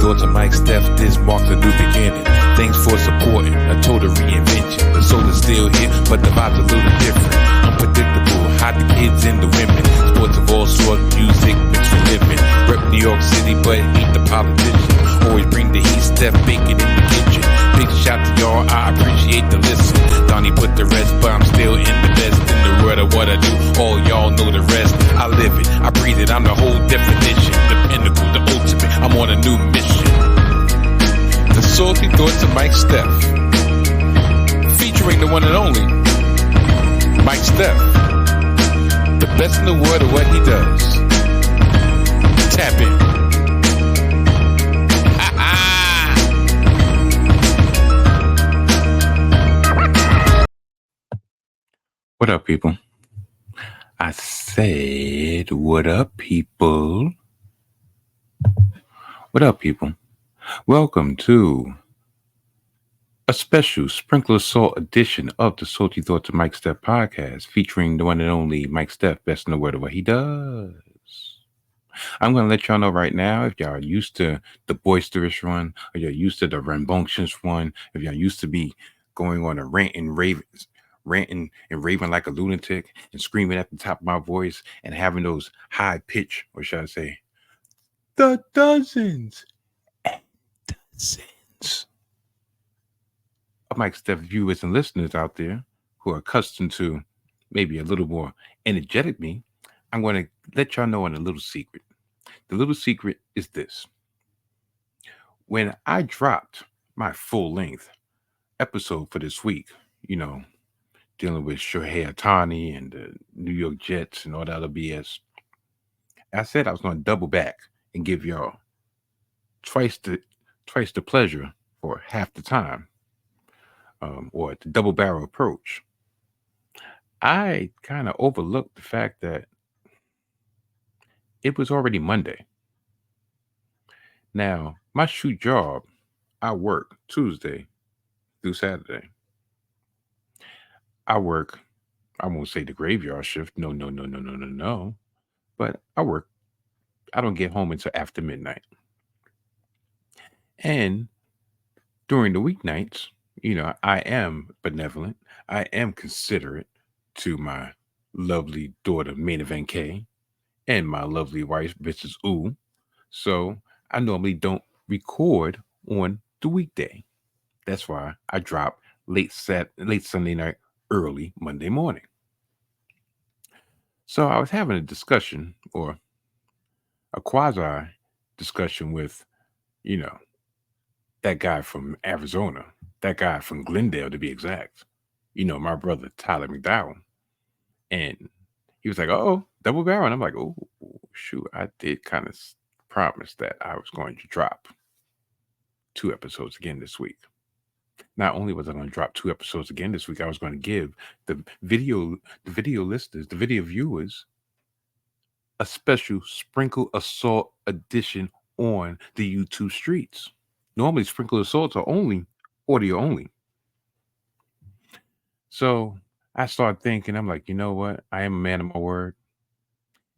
thoughts of Mike Steph, this marks a new beginning. Thanks for supporting a total reinvention. The soul is still here, but the vibe's a little different. Unpredictable, hot the kids and the women. Sports of all sorts, music mixed with living. Rep New York City, but ain't the politician. Always bring the heat, Steph baking in the kitchen. Big shout to y'all, I appreciate the listen. Donnie put the rest, but I'm still in the best. In the world of what I do, all y'all know the rest. I live it, I breathe it, I'm the whole definition. The pinnacle, the ultimate, I'm on a new mission. The salty thoughts of Mike Steph, featuring the one and only Mike Steph, the best in the world of what he does. Tap in. What up, people? I said, what up, people? What up, people? Welcome to a special Sprinkle of Salt edition of the Salty Thoughts of Mike Steph podcast, featuring the one and only Mike Steph, best in the world of what he does. I'm going to let y'all know right now, if y'all are used to the boisterous one, or you're used to the rambunctious one, if y'all used to be going on a ranting and raving like a lunatic and screaming at the top of my voice and having those high pitch, or should I say, the dozens and dozens of Mike Steph viewers and listeners out there who are accustomed to maybe a little more energetic me, I'm going to let y'all know on a little secret. The little secret is this. When I dropped my full-length episode for this week, dealing with Shohei Ohtani and the New York Jets and all that other BS, I said I was going to double back and give y'all twice the pleasure for half the time, or the double barrel approach. I kind of overlooked the fact that it was already Monday. Now, my shoot job, I work Tuesday through Saturday. I work, I won't say the graveyard shift. No. But I don't get home until after midnight. And during the weeknights, I am benevolent. I am considerate to my lovely daughter, Main Event K, and my lovely wife, Mrs. Ooh. So I normally don't record on the weekday. That's why I drop late Sunday night, early Monday morning. So I was having a discussion, or a quasi discussion with, that guy from Arizona, that guy from Glendale to be exact, my brother Tyler McDowell. And he was like, oh, double barrel. And I'm like, oh, shoot, I did kind of promise that I was going to drop 2 episodes again this week. Not only was I going to drop 2 episodes again this week, I was going to give the video listeners, the video viewers, a special Sprinkle of Salt edition on the YouTube streets. Normally, Sprinkle of Salts are only audio only. So I started thinking, I'm like, you know what? I am a man of my word,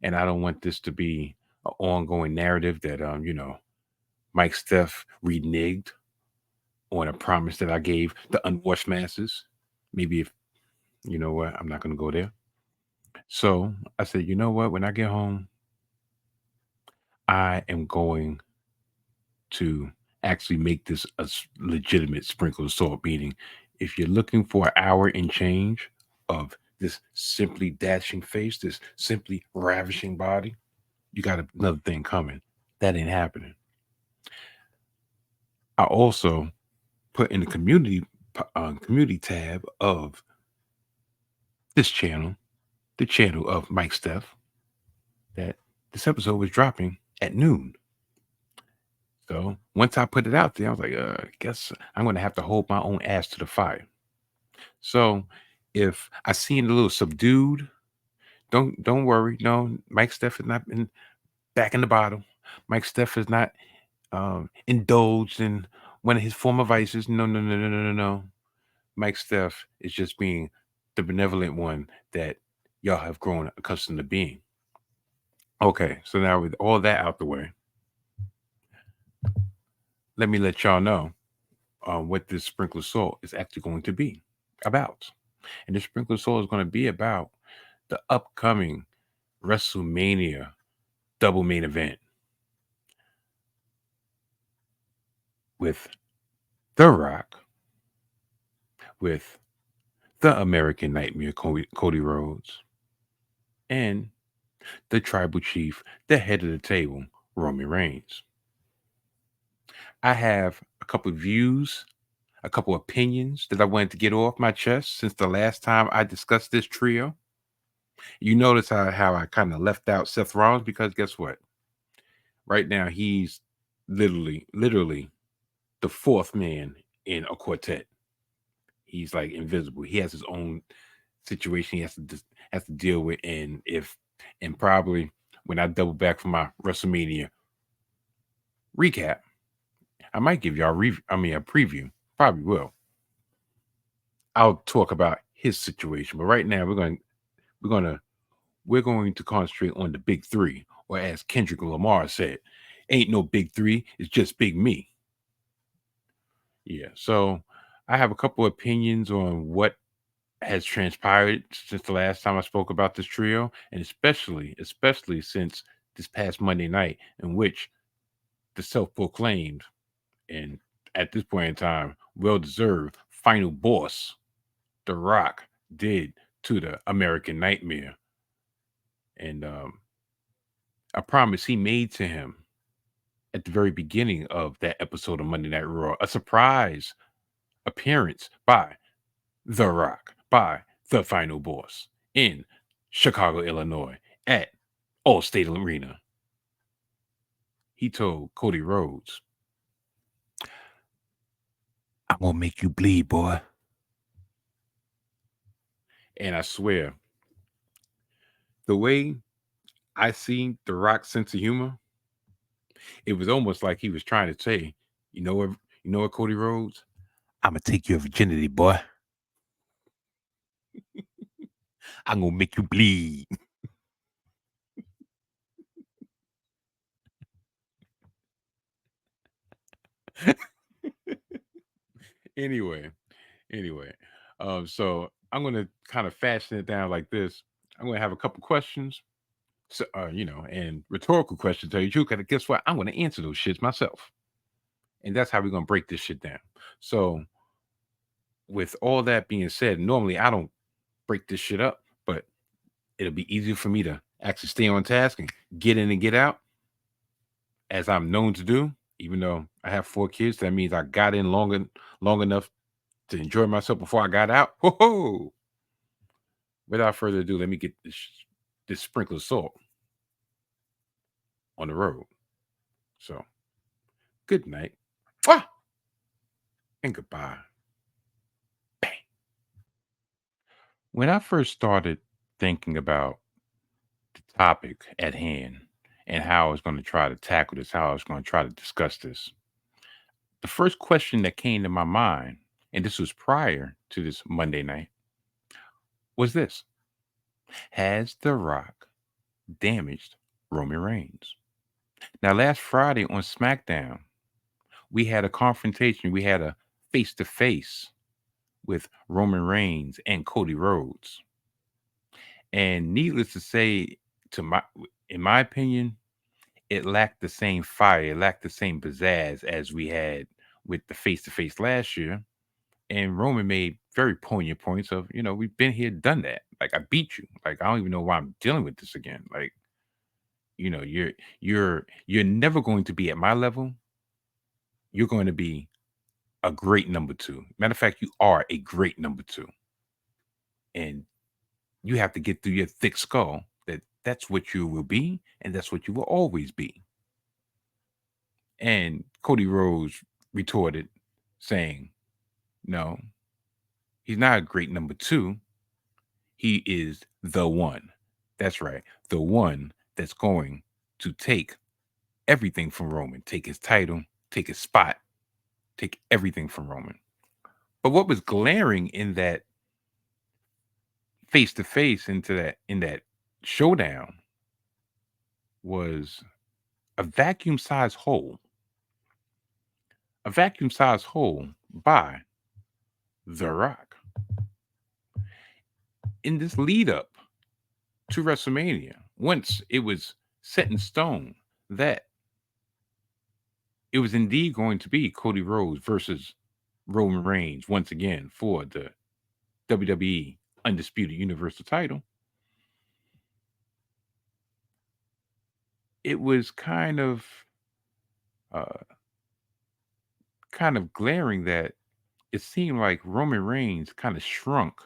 and I don't want this to be an ongoing narrative that, Mike Steph reneged on a promise that I gave the unwashed masses. Maybe if, you know what, I'm not going to go there. So I said, you know what, when I get home, I am going to actually make this a legitimate Sprinkle of Salt meeting. If you're looking for an hour and change of this simply dashing face, this simply ravishing body, you got another thing coming. That ain't happening. I also put in the community tab of this channel, the channel of Mike Steph, that this episode was dropping at noon. So once I put it out there, I was like, I guess I'm going to have to hold my own ass to the fire. So if I seem a little subdued, don't worry. No, Mike Steph has not been back in the bottle. Mike Steph has not indulged in one of his former vices. No. Mike Steph is just being the benevolent one that y'all have grown accustomed to being. Okay, so now with all that out the way, let me let y'all know what this sprinkle salt is actually going to be about. And this sprinkle salt is going to be about the upcoming WrestleMania double main event with The Rock, with the American Nightmare, Cody Rhodes, and the tribal chief, the head of the table, Roman Reigns. I have a couple of views, a couple of opinions that I wanted to get off my chest since the last time I discussed this trio. You notice how I kind of left out Seth Rollins because guess what? Right now he's literally the fourth man in a quartet. He's like invisible. He has his own situation he has to deal with, and probably when I double back for my WrestleMania recap, I might give y'all a preview. Probably will. I'll talk about his situation, but right now we're gonna we're going to concentrate on the big three, or as Kendrick Lamar said, "Ain't no big three, it's just big me." Yeah. So I have a couple opinions on what has transpired since the last time I spoke about this trio, and especially since this past Monday night, in which the self-proclaimed and at this point in time, well-deserved final boss, The Rock, did to the American Nightmare, and a promise he made to him at the very beginning of that episode of Monday Night Raw, a surprise appearance by The Rock, by the final boss in Chicago, Illinois, at Allstate Arena. He told Cody Rhodes, "I'm gonna make you bleed, boy." And I swear, the way I see The Rock's sense of humor, it was almost like he was trying to say, you know what, Cody Rhodes? I'm gonna take your virginity, boy. I'm gonna make you bleed. anyway, anyway, so I'm gonna kind of fashion it down like this. I'm gonna have a couple questions, so, and rhetorical questions. Tell you the truth, 'cause guess what? I'm gonna answer those shits myself, and that's how we're gonna break this shit down. So, with all that being said, normally I don't break this shit up, but it'll be easier for me to actually stay on task and get in and get out, as I'm known to do. Even though I have 4 kids, that means I got in long enough to enjoy myself before I got out. Ho! Without further ado, let me get this sprinkle of salt on the road. So, good night. Mwah! And goodbye. Bang. When I first started thinking about the topic at hand and how I was going to try to tackle this, how I was going to try to discuss this, the first question that came to my mind, and this was prior to this Monday night, was this: has The Rock damaged Roman Reigns? Now, last Friday on SmackDown, we had a confrontation. We had a face to face with Roman Reigns and Cody Rhodes. And needless to say, in my opinion, it lacked the same fire, it lacked the same pizzazz as we had with the face to face last year. And Roman made very poignant points of, we've been here, done that. Like, I beat you. Like, I don't even know why I'm dealing with this again. Like, you're never going to be at my level. You're going to be a great number two. Matter of fact, you are a great number two. And you have to get through your thick skull that that's what you will be, and that's what you will always be. And Cody Rhodes retorted, saying, "No, he's not a great number two. He is the one. That's right. The one that's going to take everything from Roman, take his title, take his spot, take everything from Roman." But what was glaring in that face to face in that showdown was a vacuum sized hole. A vacuum-sized hole by The Rock. In this lead up to WrestleMania, once it was set in stone that it was indeed going to be Cody Rhodes versus Roman Reigns once again for the WWE Undisputed Universal title, it was uh, kind of glaring that it seemed like Roman Reigns kind of shrunk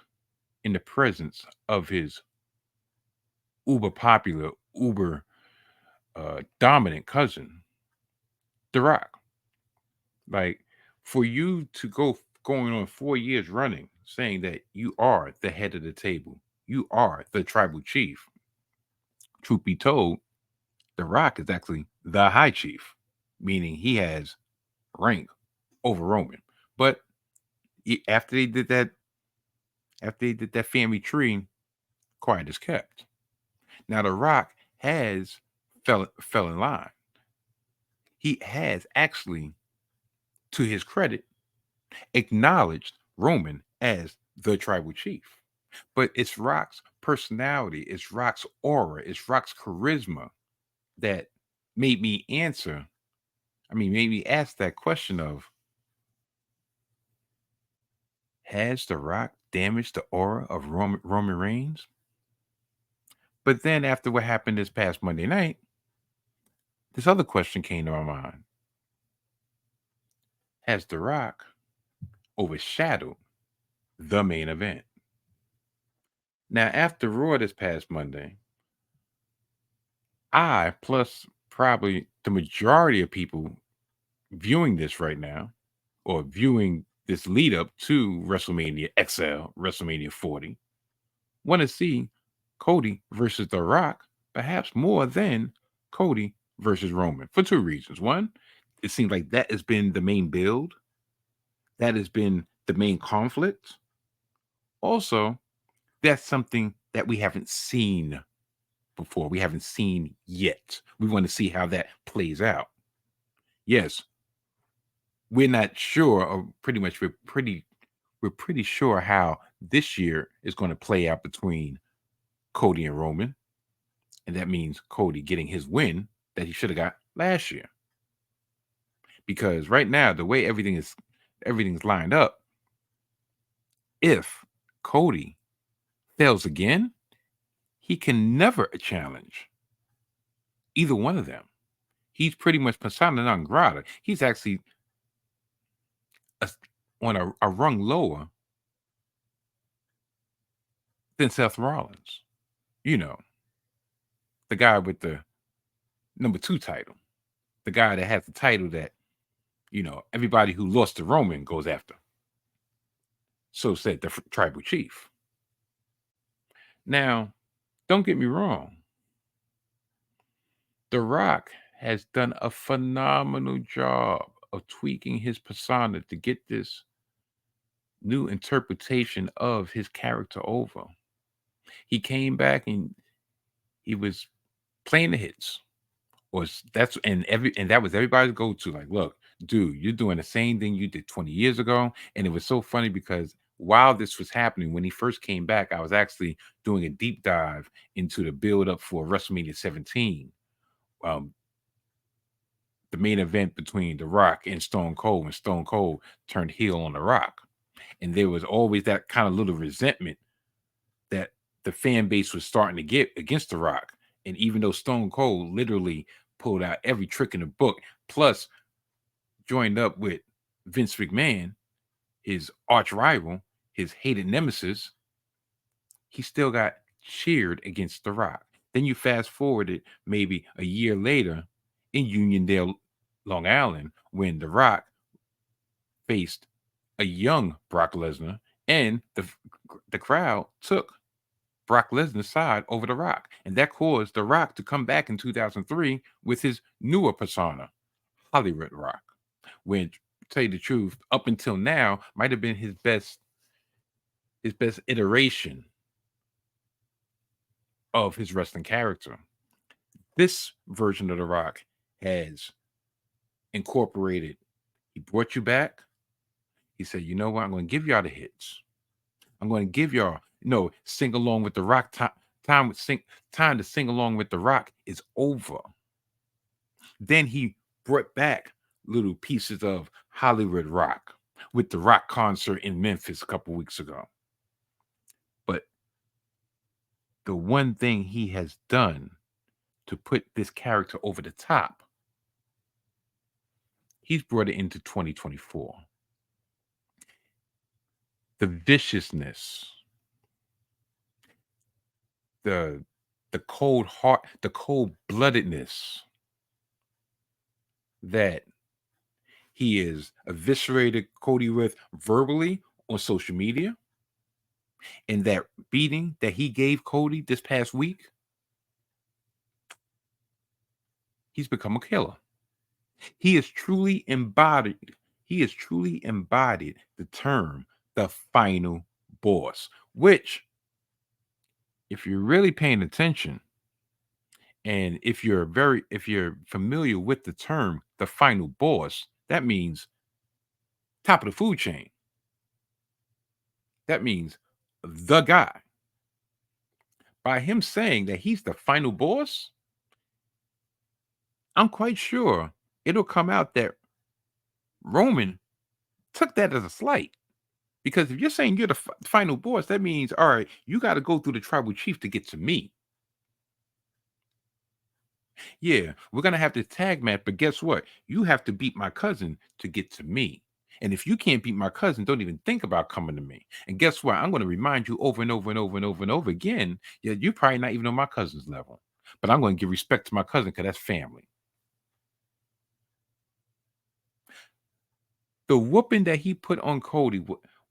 in the presence of his uber popular, uber dominant cousin, The Rock. Like, for you to go going on 4 years running saying that you are the head of the table, you are the tribal chief. Truth be told, The Rock is actually the high chief, meaning he has rank over Roman. But after they did that, family tree, quiet is kept. Now The Rock has fell in line. He has actually, to his credit, acknowledged Roman as the tribal chief. But it's Rock's personality, it's Rock's aura, it's Rock's charisma that made me answer. Made me ask that question of, has The Rock damaged the aura of Roman Reigns? But then after what happened this past Monday night, this other question came to my mind. Has The Rock overshadowed the main event? Now, after Raw this past Monday, I, plus probably the majority of people viewing this right now, or viewing this lead up to WrestleMania XL, WrestleMania 40, want to see Cody versus The Rock, perhaps more than Cody versus Roman, for two reasons. One, it seems like that has been the main build, that has been the main conflict. Also, that's something that we haven't seen before. We haven't seen yet. We want to see how that plays out. Yes, we're not sure, or pretty much we're pretty sure how this year is going to play out between Cody and Roman. And that means Cody getting his win that he should have got last year. Because right now, the way everything's lined up, if Cody fails again, he can never challenge either one of them. He's pretty much persona non grata. He's actually a, on a rung lower than Seth Rollins. You know, the guy with the #2 title, the guy that has the title that, everybody who lost to Roman goes after. So said the tribal chief. Now, don't get me wrong. The Rock has done a phenomenal job of tweaking his persona to get this new interpretation of his character over. He came back and he was playing the hits. That was everybody's go-to. Like, look, dude, you're doing the same thing you did 20 years ago. And it was so funny because while this was happening, when he first came back, I was actually doing a deep dive into the build-up for WrestleMania 17. The main event between The Rock and Stone Cold, when Stone Cold turned heel on The Rock. And there was always that kind of little resentment that the fan base was starting to get against The Rock. And even though Stone Cold literally pulled out every trick in the book, plus joined up with Vince McMahon, his arch rival, his hated nemesis, he still got cheered against The Rock. Then you fast forwarded maybe a year later in Uniondale, Long Island, when The Rock faced a young Brock Lesnar, and the crowd took Brock Lesnar's side over The Rock. And that caused The Rock to come back in 2003 with his newer persona, Hollywood Rock, which, to tell you the truth, up until now, might have been his best iteration of his wrestling character. This version of The Rock has incorporated He brought you back. He said, you know what? I'm going to give y'all the hits. I'm going to give y'all, sing along with the rock. Time to sing along with the rock is over. Then he brought back little pieces of Hollywood rock with the rock concert in Memphis a couple weeks ago. But the one thing he has done to put this character over the top, he's brought it into 2024. The viciousness, the cold heart, the cold-bloodedness that he is eviscerated Cody with verbally on social media, and that beating that he gave Cody this past week, he's become a killer. He has truly embodied the term the final boss, which, if you're really paying attention, and if you're familiar with the term the final boss, that means top of the food chain. That means the guy. By him saying that he's the final boss, I'm quite sure it'll come out that Roman took that as a slight. Because if you're saying you're the final boss, that means, all right, you got to go through the tribal chief to get to me. Yeah, we're going to have to tag match, but guess what? You have to beat my cousin to get to me. And if you can't beat my cousin, don't even think about coming to me. And guess what? I'm going to remind you over and over and over and over and over again. Yeah, you're probably not even on my cousin's level. But I'm going to give respect to my cousin because that's family. The whooping that he put on Cody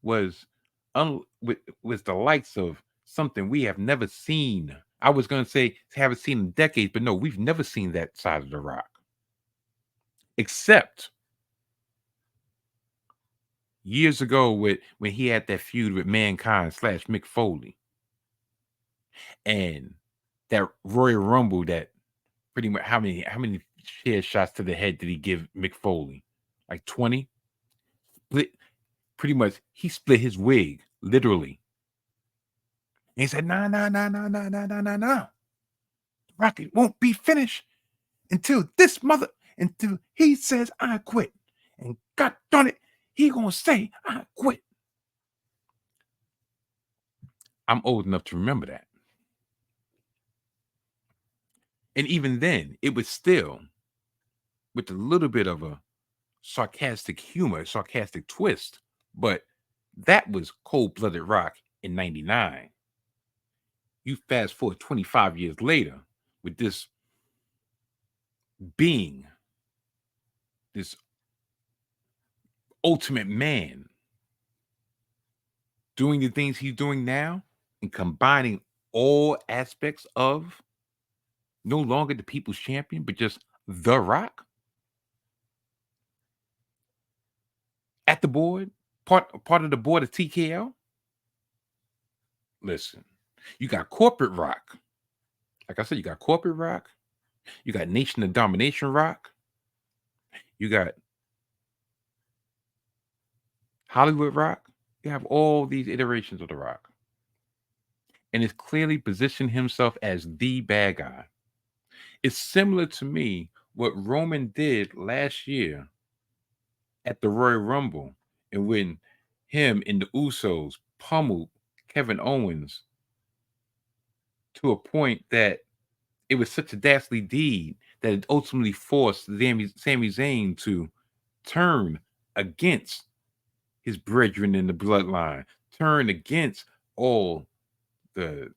was the likes of something we have never seen. I was going to say haven't seen in decades, but no, we've never seen that side of the Rock. Except years ago when he had that feud with Mankind / Mick Foley. And that Royal Rumble that pretty much how many chair shots to the head did he give Mick Foley? Like 20? Pretty much he split his wig, literally. And he said, no. Rocket won't be finished until he says I quit. And God darn it, he gonna say I quit. I'm old enough to remember that. And even then, it was still with a little bit of a sarcastic humor, sarcastic twist. But that was cold-blooded Rock in 99. You fast forward 25 years later with this being, this ultimate man, doing the things he's doing now and combining all aspects of no longer the people's champion, but just the Rock at the board, part of the board of TKO. Listen, you got corporate Rock. Like I said, you got corporate Rock. You got Nation of Domination Rock. You got Hollywood Rock. You have all these iterations of the Rock. And it's clearly positioned himself as the bad guy. It's similar to me what Roman did last year at the Royal Rumble, and when him and the Usos pummeled Kevin Owens to a point that it was such a dastardly deed that it ultimately forced Sami Zayn to turn against his brethren in the bloodline, turn against all the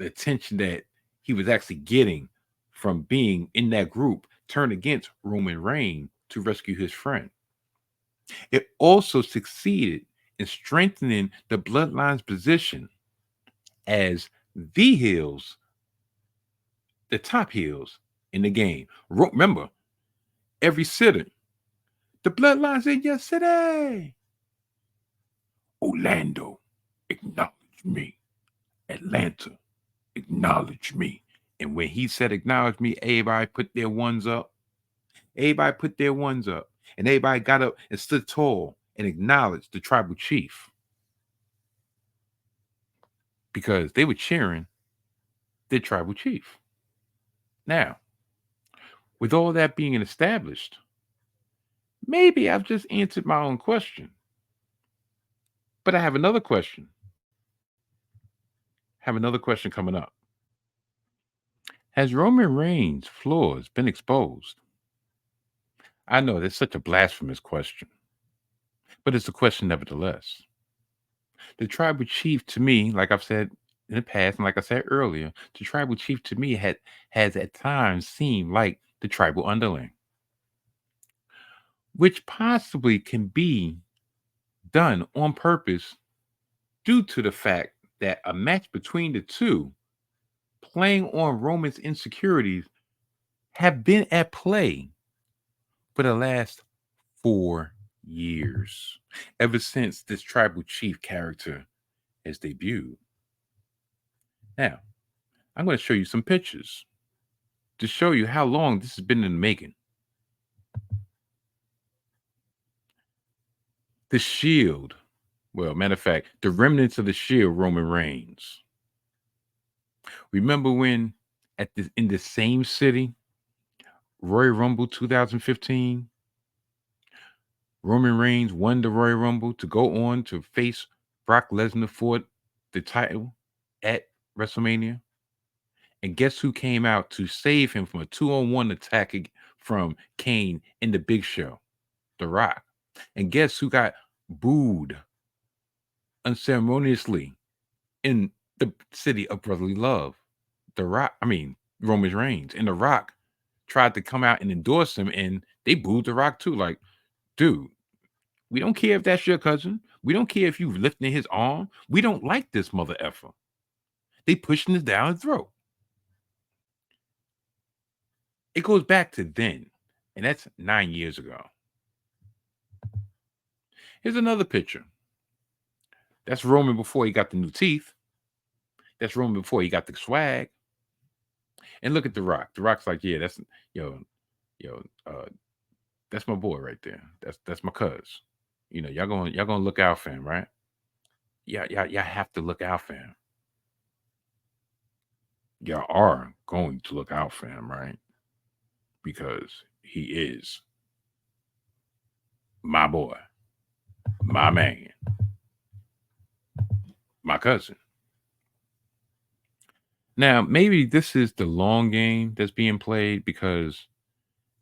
attention that he was actually getting from being in that group, turn against Roman Reigns to rescue his friend. It also succeeded in strengthening the bloodline's position as the heels, the top heels in the game. Remember, every city, the bloodline's in your city. Orlando, acknowledge me. Atlanta, acknowledge me. And when he said acknowledge me, everybody put their ones up. Everybody put their ones up. And everybody got up and stood tall and acknowledged the tribal chief because they were cheering their tribal chief. Now, with all that being established, maybe I've just answered my own question. But I have another question. Coming up. Has Roman Reigns' flaws been exposed? I know that's such a blasphemous question, but it's a question nevertheless. The tribal chief, to me, like I've said in the past, and like I said earlier, the tribal chief to me has at times seemed like the tribal underling, which possibly can be done on purpose due to the fact that a match between the two, playing on Roman's insecurities, have been at play for the last 4 years, ever since this tribal chief character has debuted. Now, I'm going to show you some pictures to show you how long this has been in the making. The Shield, well, matter of fact, the remnants of the Shield, Roman Reigns. Remember when in the same city, Royal Rumble 2015, Roman Reigns won the Royal Rumble to go on to face Brock Lesnar for the title at WrestleMania? And guess who came out to save him from a 2-on-1 attack from Kane in the Big Show? The Rock. And guess who got booed unceremoniously in the city of brotherly love? Roman Reigns. And The Rock tried to come out and endorse him, and they booed The Rock too. Like, dude, we don't care if that's your cousin. We don't care if you lifting his arm. We don't like this mother effer. They pushing this down his throat. It goes back to then, and that's 9 years ago. Here's another picture. That's Roman before he got the new teeth. That's Roman before he got the swag. And look at The Rock. The Rock's like, yeah, that's that's my boy right there. That's my cuz. You know, y'all gonna look out for him, right? Yeah, y'all have to look out for him. Y'all are going to look out for him, right? Because he is my boy, my man, my cousin. Now, maybe this is the long game that's being played because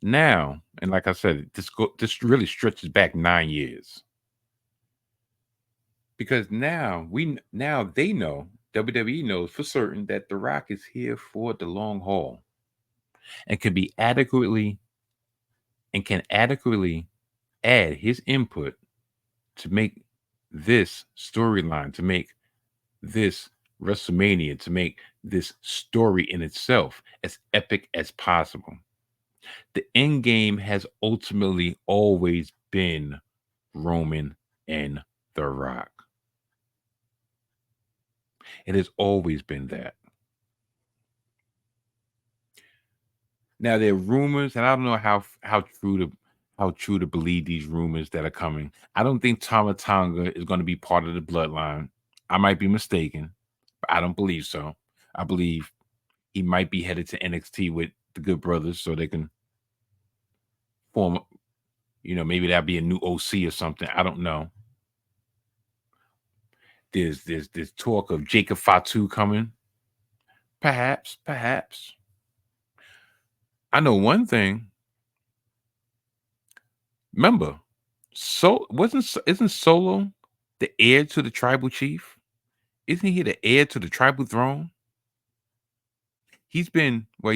now, and like I said, this really stretches back 9 years. Because now they know, WWE knows for certain that The Rock is here for the long haul and can adequately add his input to make this storyline, to make this WrestleMania, to make this story in itself as epic as possible. The end game has ultimately always been Roman and The Rock. It has always been that. Now there are rumors, and I don't know how true to believe these rumors that are coming. I don't think Tama Tonga is going to be part of the Bloodline. I might be mistaken, but I don't believe so. I believe he might be headed to NXT with the Good Brothers so they can form, maybe that'd be a new OC or something. I don't know. There's talk of Jacob Fatu coming. Perhaps. I know one thing. Remember, isn't Solo the heir to the tribal chief? Isn't he the heir to the tribal throne? He's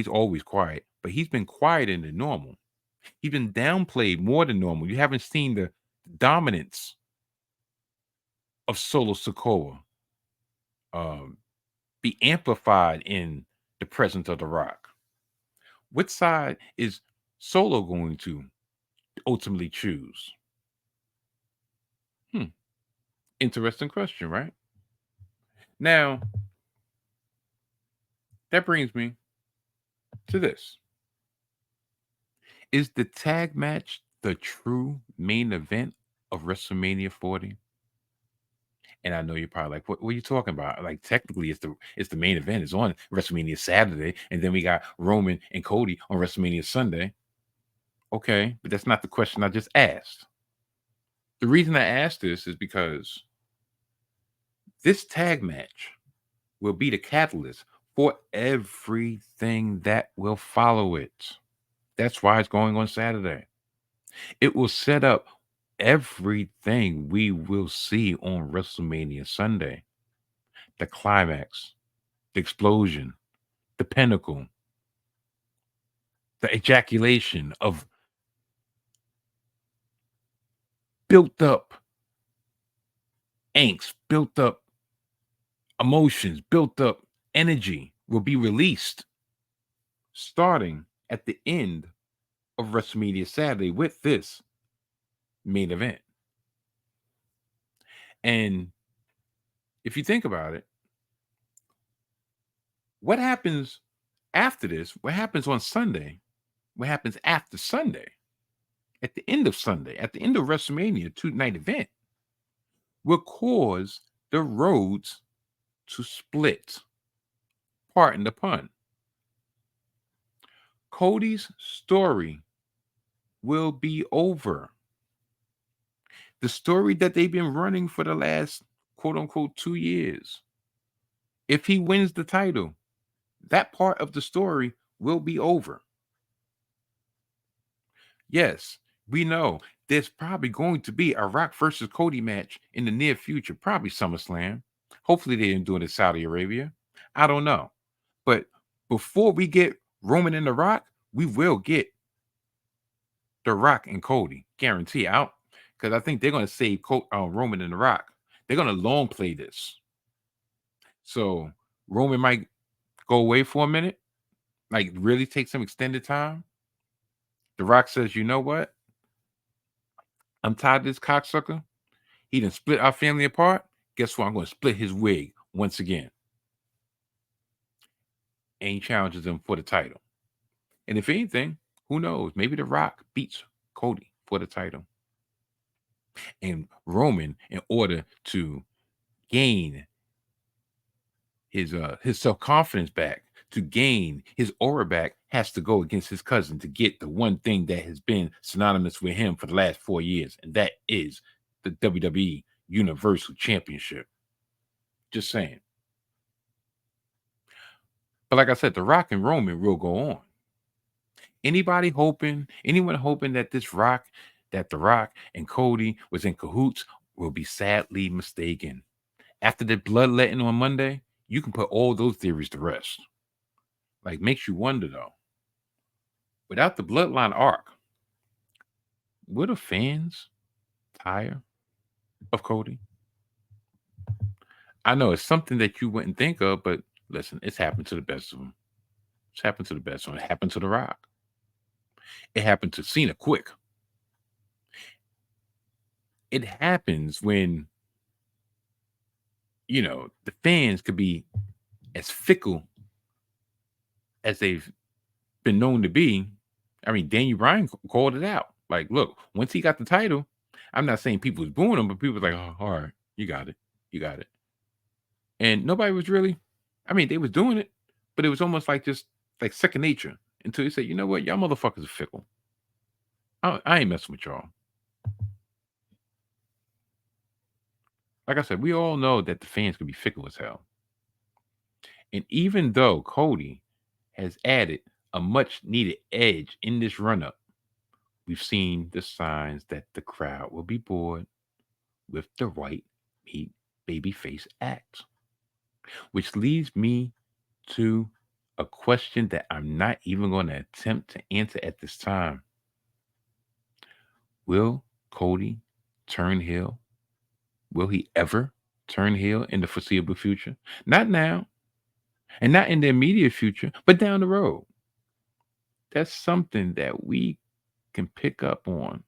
always quiet, but he's been quieter than normal. He's been downplayed more than normal. You haven't seen the dominance of Solo Sikoa be amplified in the presence of The Rock. Which side is Solo going to ultimately choose? Interesting question, right? Now, that brings me to this. Is the tag match the true main event of WrestleMania 40. And I know you're probably like, what are you talking about? Like, technically, it's the main event. It's on WrestleMania Saturday, and then we got Roman and Cody on WrestleMania Sunday. Okay, but that's not the question I just asked. The reason I asked this is because this tag match will be the catalyst for everything that will follow it. That's why it's going on Saturday. It will set up everything we will see on WrestleMania Sunday. The climax, the explosion, the pinnacle, the ejaculation of built up angst, built up emotions, built up energy will be released starting at the end of WrestleMania Saturday with this main event. And if you think about it, what happens after this? What happens on Sunday? What happens after Sunday? At the end of Sunday, at the end of WrestleMania two-night event, will cause the roads to split. Pardon the pun. Cody's story will be over. The story that they've been running for the last quote unquote 2 years. If he wins the title, that part of the story will be over. Yes, we know there's probably going to be a Rock versus Cody match in the near future, probably SummerSlam. Hopefully they didn't do it in Saudi Arabia. I don't know. But before we get Roman and The Rock, we will get The Rock and Cody. Guarantee out. Because I think they're going to save Roman and The Rock. They're going to long play this. So Roman might go away for a minute, like really take some extended time. The Rock says, you know what? I'm tired of this cocksucker. He done split our family apart. Guess what? I'm going to split his wig once again. And he challenges him for the title. And if anything, who knows? Maybe The Rock beats Cody for the title. And Roman, in order to gain his self-confidence back, to gain his aura back, has to go against his cousin to get the one thing that has been synonymous with him for the last 4 years, and that is the WWE Universal Championship. Just saying. But like I said, The Rock and Roman will go on. Anyone hoping that The Rock and Cody was in cahoots will be sadly mistaken. After the bloodletting on Monday, you can put all those theories to rest. Like, makes you wonder though, without the bloodline arc, will the fans tire of Cody? I know it's something that you wouldn't think of, but listen, it's happened to the best of them. It's happened to the best of them. It happened to The Rock. It happened to Cena quick. It happens when, the fans could be as fickle as they've been known to be. I mean, Daniel Bryan called it out. Like, look, once he got the title, I'm not saying people was booing him, but people was like, oh, all right, you got it. You got it. And nobody was really, I mean, they was doing it, but it was almost like just like second nature until he said, you know what, y'all motherfuckers are fickle. I ain't messing with y'all. Like I said, we all know that the fans can be fickle as hell. And even though Cody has added a much needed edge in this run up, we've seen the signs that the crowd will be bored with the white meat babyface act. Which leads me to a question that I'm not even going to attempt to answer at this time. Will Cody turn heel? Will he ever turn heel in the foreseeable future? Not now, and not in the immediate future, but down the road. That's something that we can pick up on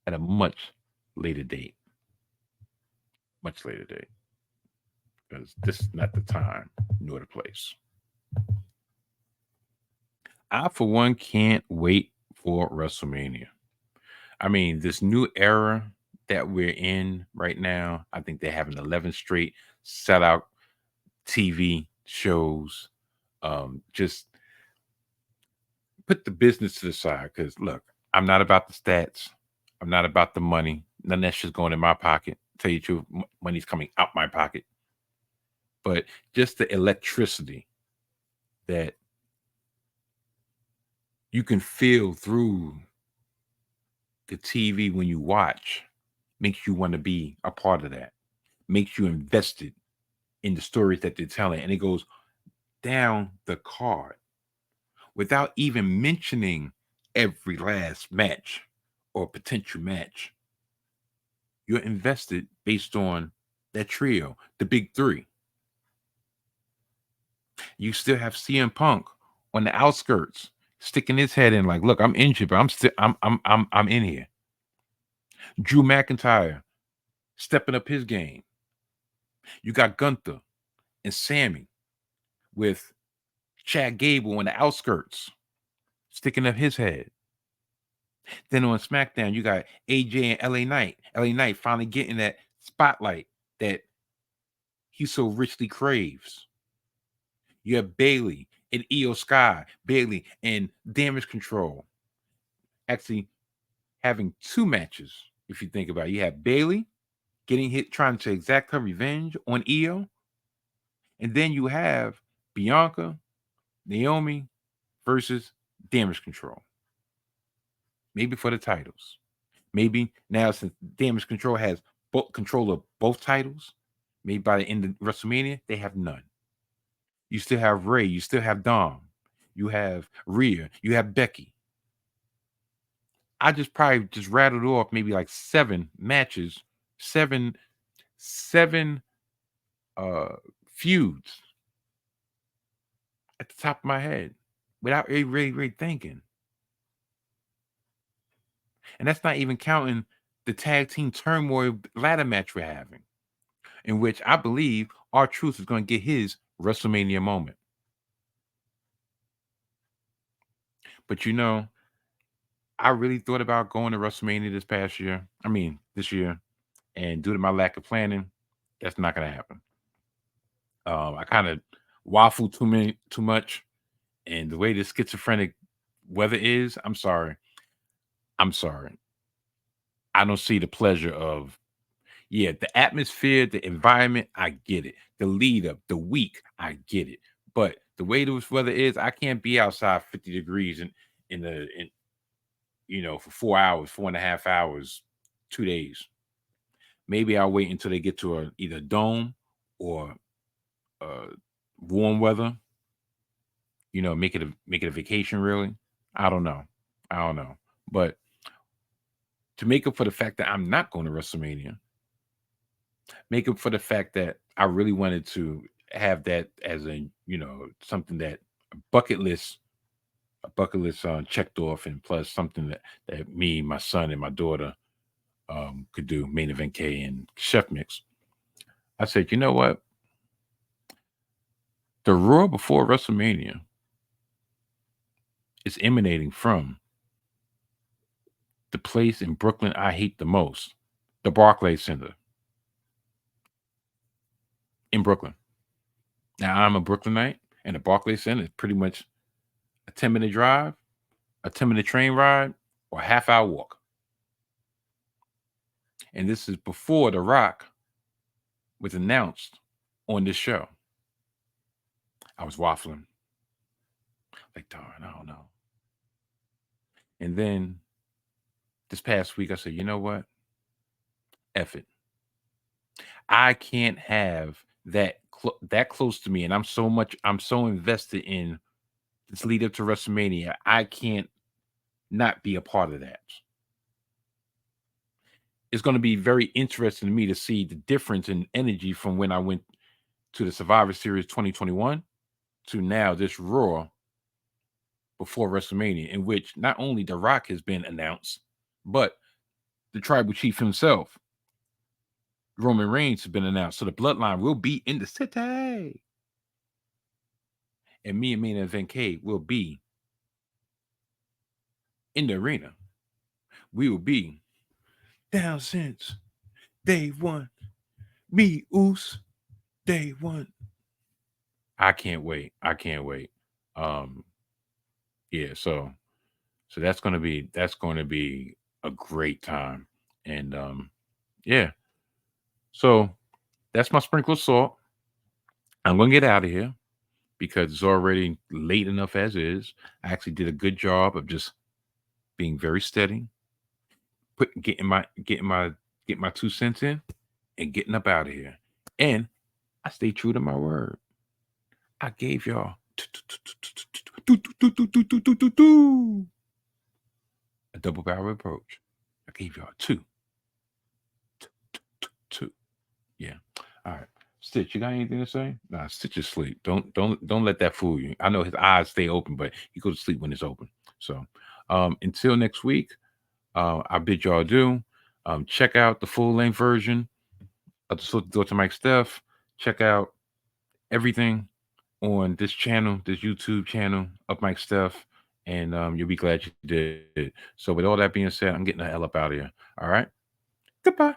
at a much later date. Much later date. Because this is not the time nor the place. I, for one, can't wait for WrestleMania. I mean, this new era that we're in right now, I think they have an 11 straight sellout TV shows. Just put the business to the side because look, I'm not about the stats. I'm not about the money. None of that shit's going in my pocket. Tell you the truth, money's coming out my pocket. But just the electricity that you can feel through the TV when you watch makes you want to be a part of that, makes you invested in the stories that they're telling. And it goes down the card without even mentioning every last match or potential match. You're invested based on that trio, the big three. You still have CM Punk on the outskirts, sticking his head in, like, look, I'm injured, but I'm in here. Drew McIntyre stepping up his game. You got Gunther and Sammy with Chad Gable on the outskirts, sticking up his head. Then on SmackDown, you got AJ and LA Knight. LA Knight finally getting that spotlight that he so richly craves. You have Bailey and Io Sky, Bailey and Damage Control. Actually, having two matches, if you think about it. You have Bailey getting hit, trying to exact her revenge on Io. And then you have Bianca, Naomi versus Damage Control. Maybe for the titles. Maybe now since Damage Control has control of both titles, maybe by the end of WrestleMania, they have none. You still have Ray, you still have Dom, you have Rhea, you have Becky. I just probably just rattled off maybe like 7 matches, seven feuds at the top of my head without really thinking. And that's not even counting the tag team turmoil ladder match we're having, in which I believe R-Truth is going to get his WrestleMania moment. But you know, I really thought about going to WrestleMania this year, and due to my lack of planning, that's not going to happen. I kind of waffle too much, and the way the schizophrenic weather is, I'm sorry. I don't see the pleasure of, yeah, the atmosphere, the environment, I get it. The lead up, the week, I get it. But the way this weather is, I can't be outside 50 degrees in for 4 hours, 4.5 hours, 2 days. Maybe I'll wait until they get to either dome or uh warm weather, make it a vacation really. I don't know. But to make up for the fact that I'm not going to WrestleMania, make up for the fact that I really wanted to have that as something that a bucket list, checked off, and plus something that me, my son, and my daughter could do, main event K and Chef Mix. I said, you know what? The Raw before WrestleMania is emanating from the place in Brooklyn I hate the most, the Barclays Center in Brooklyn. Now, I'm a Brooklynite, and the Barclays Center is pretty much a 10-minute drive, a 10-minute train ride, or a half-hour walk. And this is before The Rock was announced on this show. I was waffling. Like, darn, I don't know. And then this past week, I said, you know what? F it. I can't have that close to me, and I'm so invested in this lead up to WrestleMania. I can't not be a part of that. It's going to be very interesting to me to see the difference in energy from when I went to the Survivor Series 2021 to now this Raw before WrestleMania, in which not only The Rock has been announced, but the tribal chief himself, Roman Reigns, has been announced. So the Bloodline will be in the city. And me and Main Event K will be in the arena We will be down since day one. Me, Oos, day one. I can't wait. I can't wait. Um, yeah, so that's gonna be a great time. And yeah, so that's my sprinkle of salt. I'm gonna get out of here because it's already late enough as is. I actually did a good job of just being very steady, getting my 2 cents in and getting up out of here. And I stay true to my word. I gave y'all a double barrel approach. I gave y'all two. Yeah. All right. Stitch, you got anything to say? Nah, Stitch is asleep. Don't let that fool you. I know his eyes stay open, but he goes to sleep when it's open. So until next week, I bid y'all adieu. Check out the full length version of the Salty Daughter Mike Steph. Check out everything on this channel, this YouTube channel of Mike Steph, and you'll be glad you did. So with all that being said, I'm getting the hell up out of here. All right. Goodbye.